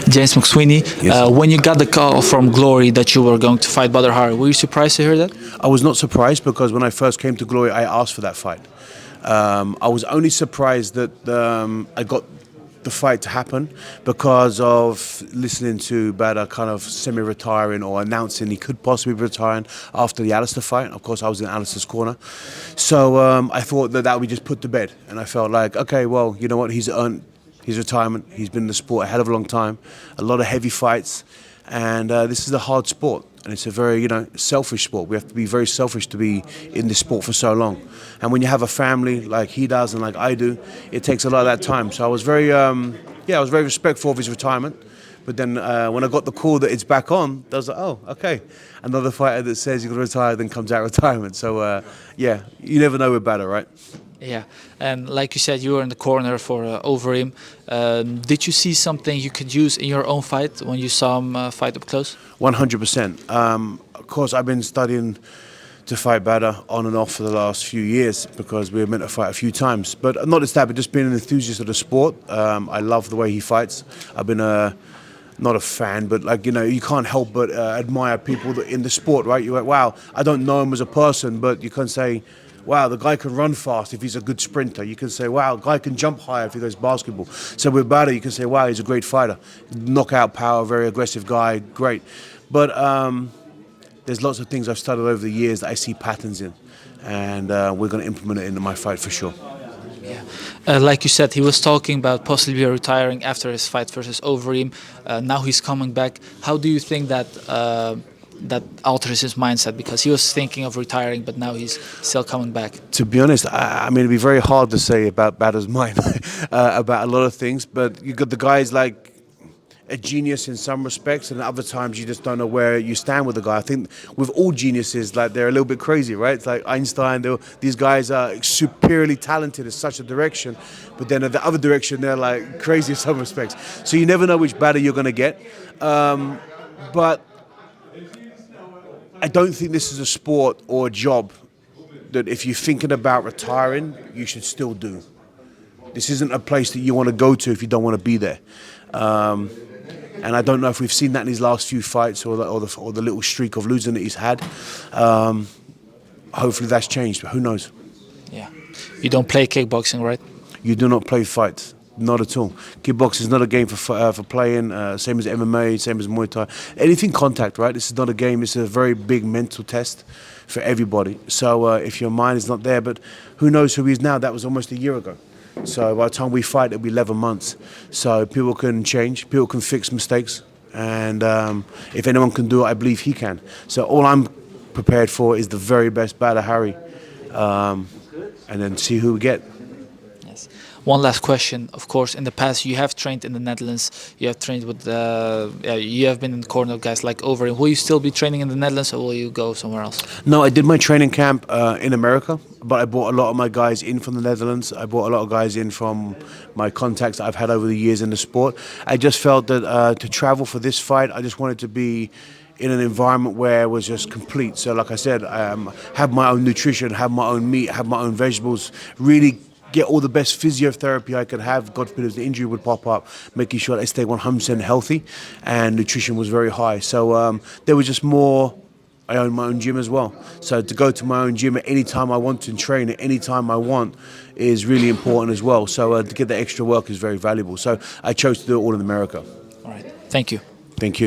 James McSweeney, Yes. when you got the call from Glory that you were going to fight Badr Hari, were you surprised to hear that? I was not surprised because when I first came to Glory, I asked for that fight. I was only surprised that I got the fight to happen because of listening to Badr kind of semi-retiring or announcing he could possibly be retiring after the Alistair fight. Of course, I was in Alistair's corner. So I thought that would just put to bed. And I felt like, okay, well, you know what? He's earned his retirement. He's been in the sport a hell of a long time. A lot of heavy fights. And this is a hard sport. And it's a very, selfish sport. We have to be very selfish to be in this sport for so long. And when you have a family like he does and like I do, it takes a lot of that time. So I was very, I was very respectful of his retirement. But then when I got the call that it's back on, I was like, oh, okay. Another fighter that says you're going to retire, then comes out retirement. So, you never know with Badr, right? Yeah, and like you said, you were in the corner for over him. Did you see something you could use in your own fight when you saw him fight up close? 100%. Of course, I've been studying to fight Badr on and off for the last few years because we were meant to fight a few times. But not just that, but just being an enthusiast of the sport. I love the way he fights. I've been not a fan, but you can't help but admire people that in the sport, right? You're like, wow, I don't know him as a person, but you can say, wow, the guy can run fast if he's a good sprinter. You can say, wow, the guy can jump higher if he does basketball. So with Badr, you can say, wow, he's a great fighter. Knockout power, very aggressive guy, great. But there's lots of things I've studied over the years that I see patterns in. And we're going to implement it into my fight for sure. Yeah. Like you said, he was talking about possibly retiring after his fight versus Overeem. Now he's coming back. How do you think that that alters his mindset? Because he was thinking of retiring, but now he's still coming back. To be honest, I mean, it'd be very hard to say about Badr's mind about a lot of things. But you got the guy's like a genius in some respects, and other times you just don't know where you stand with the guy. I think with all geniuses, like they're a little bit crazy, right? It's like Einstein. These guys are superiorly talented in such a direction, but then at the other direction, they're like crazy in some respects. So you never know which Badr you're going to get. But I don't think this is a sport or a job that if you're thinking about retiring, you should still do. This isn't a place that you want to go to if you don't want to be there. And I don't know if we've seen that in his last few fights or the little streak of losing that he's had. Hopefully that's changed, but who knows? Yeah. You don't play kickboxing, right? You do not play fights. Not at all. Kickboxing is not a game for playing. Same as MMA, same as Muay Thai. Anything contact, right? This is not a game. It's a very big mental test for everybody. So if your mind is not there, but who knows who he is now? That was almost a year ago. So by the time we fight, it'll be 11 months. So people can change. People can fix mistakes. And if anyone can do it, I believe he can. So all I'm prepared for is the very best Badr Hari. And then see who we get. One last question. Of course, in the past, you have trained in the Netherlands. You have trained with, you have been in the corner of guys like Overeem. Will you still be training in the Netherlands, or will you go somewhere else? No, I did my training camp in America, but I brought a lot of my guys in from the Netherlands. I brought a lot of guys in from my contacts that I've had over the years in the sport. I just felt that to travel for this fight, I just wanted to be in an environment where it was just complete. So like I said, have my own nutrition, have my own meat, have my own vegetables, really get all the best physiotherapy I could have. God forbid if the injury would pop up, making sure I stay 100% healthy, and nutrition was very high. So there was just more. I own my own gym as well. So to go to my own gym at any time I want to and train at any time I want is really important as well. So to get the extra work is very valuable. So I chose to do it all in America. All right. Thank you. Thank you.